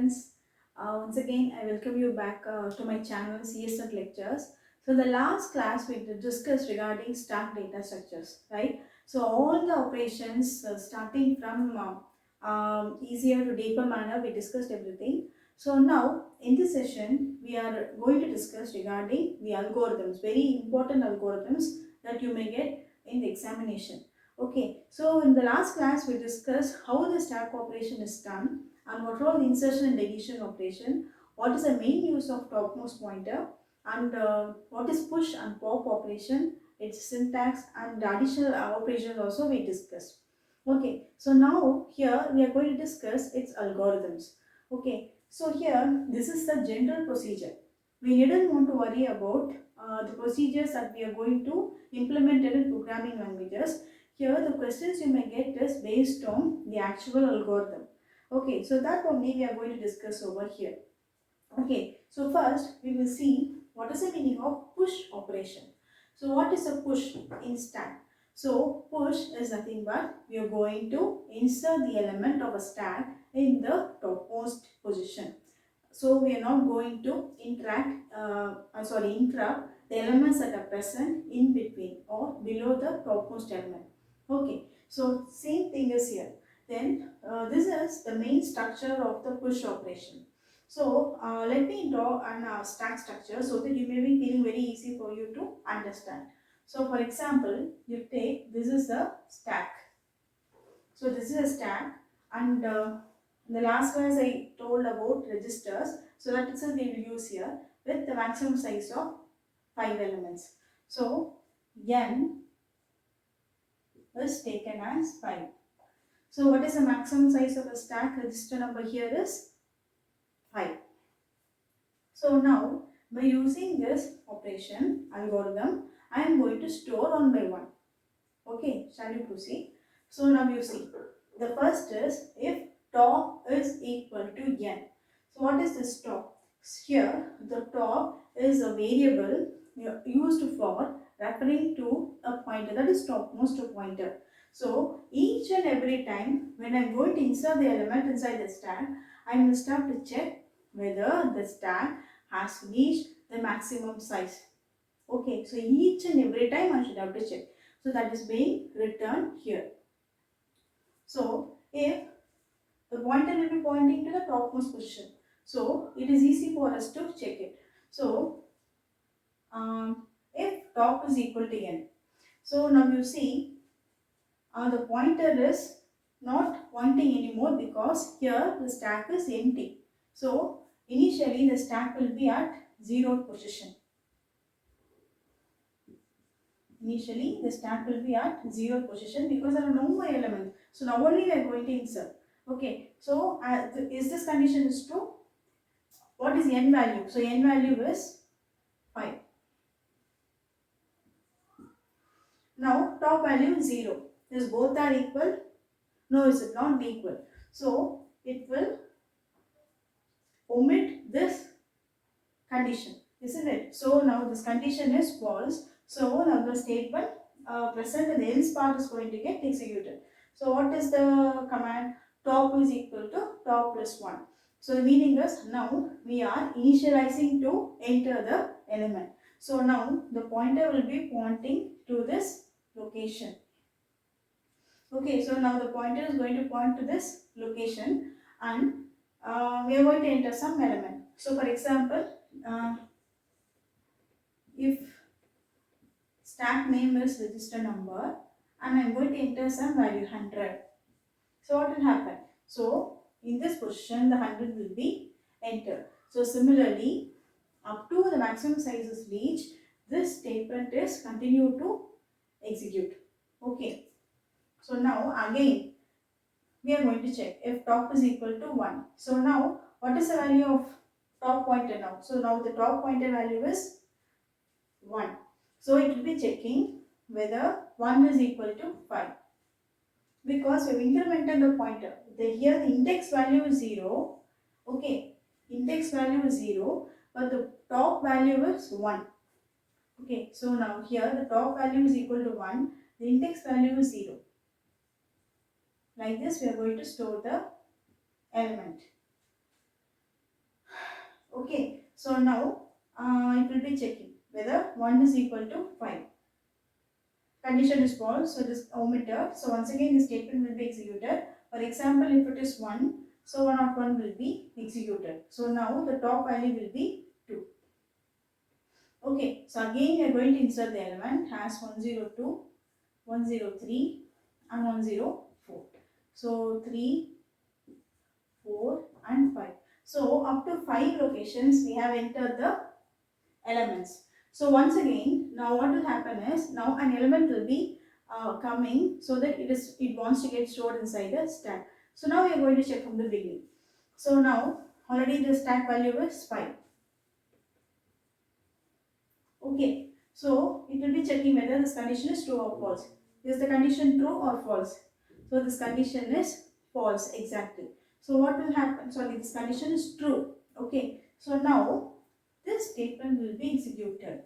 students. Once again, I welcome you back to my channel CSN Lectures. So, the last class we discussed regarding stack data structures, right? So, all the operations starting from easier to deeper manner, we discussed everything. So, now in this session, we are going to discuss regarding the algorithms, very important algorithms that you may get in the examination. Okay, so in the last class we discussed how the stack operation is done and what are the insertion and deletion operation, what is the main use of topmost pointer, and what is push and pop operation, its syntax, and the additional operations also we discussed. Okay, so now here we are going to discuss its algorithms. Okay, so here this is the general procedure. We needn't want to worry about the procedures that we are going to implement in programming languages. Here the questions you may get is based on the actual algorithm. Okay, so that only we are going to discuss over here. Okay, so first we will see what is the meaning of push operation. So what is a push in stack? So push is nothing but we are going to insert the element of a stack in the topmost position. So we are not going to interrupt the elements that are present in between or below the topmost element. Okay, so same thing is here. Then this is the main structure of the push operation. So let me draw an stack structure so that you may be feeling very easy for you to understand. So for example, you take this is the stack. So this is a stack, and in the last class I told about registers. So that itself we will use here with the maximum size of 5 elements. So n is taken as 5. So what is the maximum size of a stack? Register number here is 5. So now by using this operation algorithm, I am going to store one by one. Okay, shall you proceed? So now you see, the first is if top is equal to n. So what is this top? Here the top is a variable used for referring to a pointer, that is topmost pointer. So each and every time when I am going to insert the element inside the stack, I must have to check whether the stack has reached the maximum size. Okay, so each and every time I should have to check. So that is being returned here. So if the pointer will be pointing to the topmost position, so it is easy for us to check it. So if top is equal to n, so now you see the pointer is not pointing anymore because here the stack is empty. So initially the stack will be at 0 position. Initially the stack will be at 0 position because there are no more elements. So now only we are going to insert. Okay, so is this condition is true? What is n value? So n value is 5. Now top value is 0. Is both are equal? No, it is not equal. So it will omit this condition, isn't it? So now this condition is false. So now the statement present in the else part is going to get executed. So what is the command? Top is equal to top plus 1. So the meaning is now we are initializing to enter the element. So now the pointer will be pointing to this location. Okay, so now the pointer is going to point to this location, and we are going to enter some element. So for example, if stack name is register number and I am going to enter some value 100. So what will happen? So in this position the 100 will be entered. So similarly, up to the maximum size is reached, this statement is continued to execute. Okay. So now again we are going to check if top is equal to 1. So now what is the value of top pointer now? So now the top pointer value is 1. So it will be checking whether 1 is equal to 5. Because we have incremented the pointer. Here the index value is 0. Okay, index value is 0, but the top value is 1. Okay, so now here the top value is equal to 1, the index value is 0. Like this we are going to store the element. Okay, so now it will be checking whether 1 is equal to 5. Condition is false, so this omitter. So once again, the statement will be executed. For example, if it is 1, so 1 of 1 will be executed. So now the top value will be 2. Okay, so again we are going to insert the element as 102, 103 and 104. So 3, 4 and 5. So up to 5 locations we have entered the elements. So once again, now what will happen is, now an element will be coming so that it wants to get stored inside the stack. So now we are going to check from the beginning. So now already the stack value is 5. Okay, so it will be checking whether this condition is true or false. Is the condition true or false? So this condition is false exactly. So what will happen? Sorry, this condition is true. Okay, so now this statement will be executed.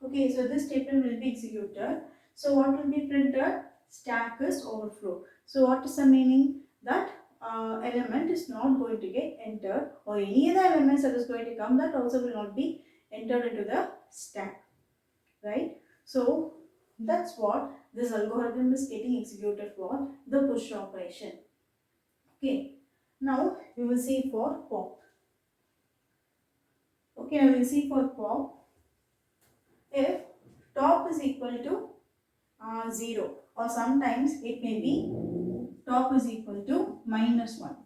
Okay, so this statement will be executed. So what will be printed? Stack is overflow. So what is the meaning? That element is not going to get entered, or any other elements that is going to come, that also will not be entered into the stack, right? So that's what this algorithm is getting executed for the push operation. Okay, now we will see for pop. Okay, now we will see for pop. If top is equal to 0, or sometimes it may be top is equal to -1.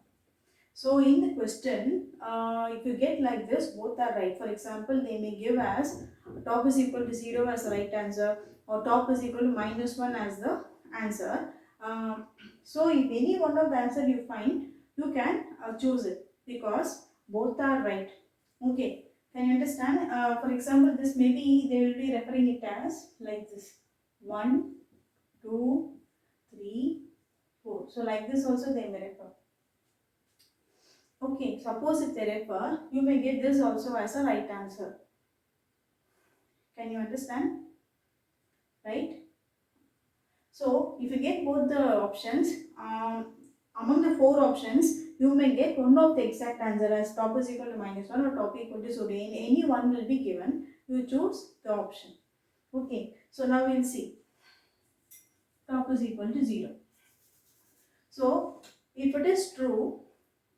So in the question, if you get like this, both are right. For example, they may give as top is equal to 0 as the right answer, or top is equal to -1 as the answer. So if any one of the answer you find, you can choose it, because both are right. Okay, can you understand? For example, this maybe they will be referring it as like this: 1, 2, 3, 4. So like this also they may refer. Okay, suppose if they refer, you may get this also as a right answer. Can you understand? Right? So if you get both the options, among the 4 options, you may get one of the exact answer as top is equal to -1 or top equal to 0. Any one will be given. You choose the option. Okay, so now we'll see. Top is equal to 0. So if it is true,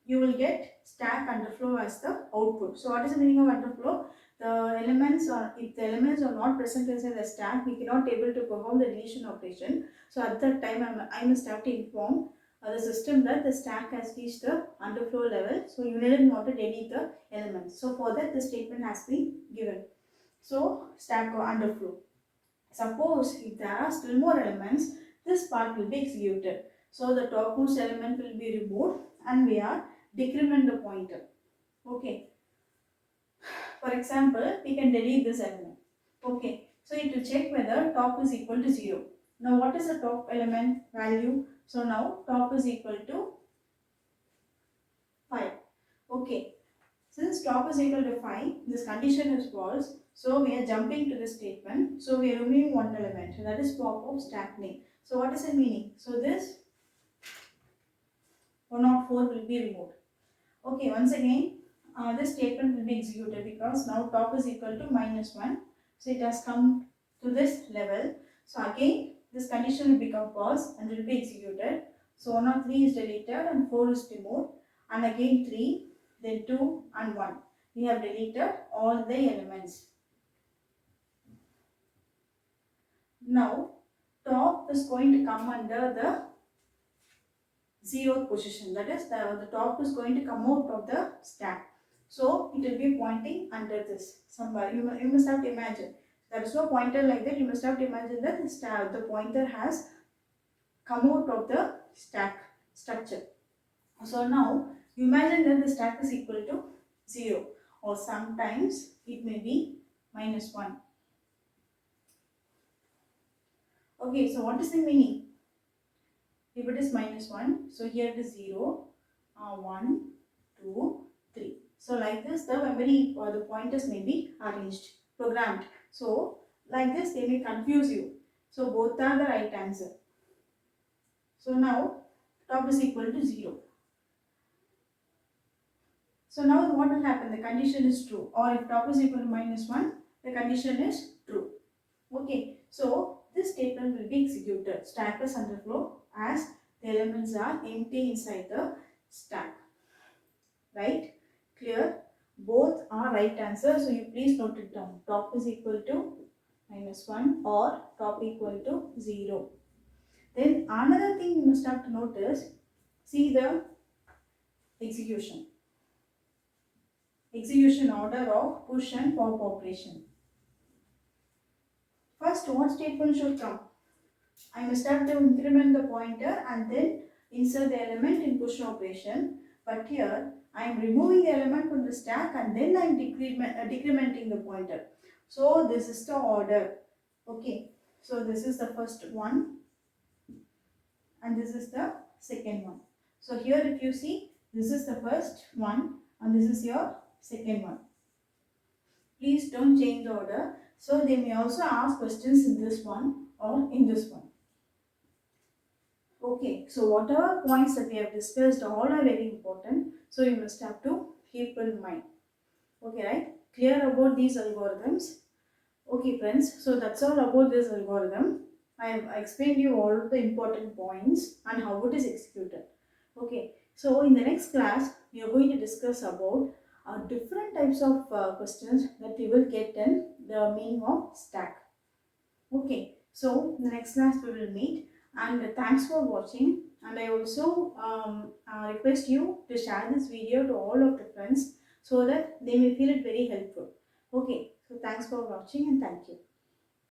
you will get stack underflow as the output. So what is the meaning of underflow? The elements are, if the elements are not present inside the stack, we cannot able to perform the deletion operation. So at that time, I must have to inform the system that the stack has reached the underflow level. So you didn't want to delete the elements. So for that, the statement has been given. So stack or underflow. Suppose if there are still more elements, this part will be executed. So the topmost element will be removed and we are decrement the pointer. Okay. For example, we can delete this element. Okay. So it will check whether top is equal to 0. Now what is the top element value? So now top is equal to 5. Okay. Since top is equal to 5, this condition is false. So we are jumping to this statement. So we are removing one element, that is pop of stack name. So what is the meaning? So this 104 will be removed. Okay, once again, this statement will be executed because now top is equal to -1. So it has come to this level. So again, this condition will become false and will be executed. So 103 is deleted and 4 is removed. And again 3, then 2 and 1. We have deleted all the elements. Now, top is going to come under the 0th position. That is, the top is going to come out of the stack. So, it will be pointing under this. Somewhere. You must have to imagine. There is no pointer like that. You must have to imagine that the pointer has come out of the stack structure. So, now, you imagine that the stack is equal to 0, or sometimes it may be -1. Okay, so what is the meaning? If it is -1, so here it is 0, 1, 2, 3. So like this, the memory or the pointers may be arranged, programmed. So like this, they may confuse you. So both are the right answer. So now top is equal to 0. So now what will happen? The condition is true, or if top is equal to -1, the condition is true. Okay, so this statement will be executed. Stack plus underflow as the elements are empty inside the stack. Right? Clear? Both are right answer. So you please note it down. Top is equal to -1 or top equal to 0. Then another thing you must have to notice, see the execution. Execution order of push and pop operation. First, what statement should come? I must have to increment the pointer and then insert the element in push operation. But here, I am removing the element from the stack and then I am decrementing the pointer. So, this is the order. Okay. So, this is the first one and this is the second one. So, here if you see, this is the first one and this is your second one. Please don't change the order. So, they may also ask questions in this one or in this one. Okay, so whatever points that we have discussed, all are very important. So you must have to keep in mind. Okay, right? Clear about these algorithms? Okay, friends. So that's all about this algorithm. I have explained you all of the important points and how it is executed. Okay, so in the next class, we are going to discuss about different types of questions that we will get in the meaning of stack. Okay, so in the next class we will meet, and thanks for watching, and I also request you to share this video to all of the friends so that they may feel it very helpful. Okay, so thanks for watching and thank you.